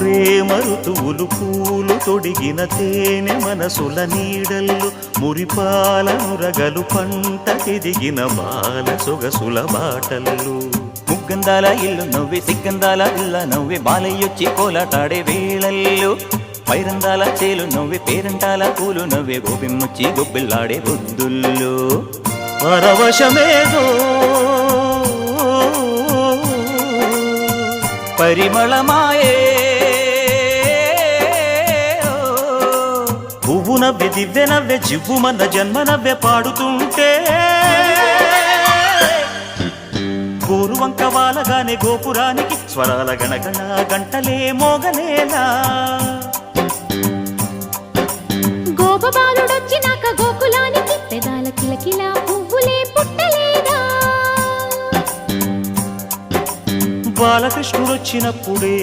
ప్రేమ ఋతువులు పూలు తొడిగిన తేనె మనసుల నీడల్లు మురిపాలనురగలు పంట ఎదిగిన బాల సొగసుల బాటల్లు ముగ్గందాల ఇల్లు నవ్వే సిగ్గందాల ఇల్ల నవ్వే బాలయ్యొచ్చి కోలాటాడే వేళల్లో పైరందాల చేలు నవ్వే పేరంటాల పూలు నవ్వే గోపిమ్మొచ్చి గొబ్బిల్లాడే బొద్దుల్లో పరవశమేదో పరిమళమాయే పువ్వు నవ్వె దివ్వె నవ్వె జివ్వుమన్న జన్మ నవ్వె పాడుతుంటే గోరువంక వాలగానే గోపురానికి స్వరాల గణగణ గంటలే మోగనేలా గోపబాలుడొచ్చినాక గోకులానికి పెదాల కిలకిలా పువ్వులే పుట్టలేదా బాలకృష్ణుడొచ్చినప్పుడే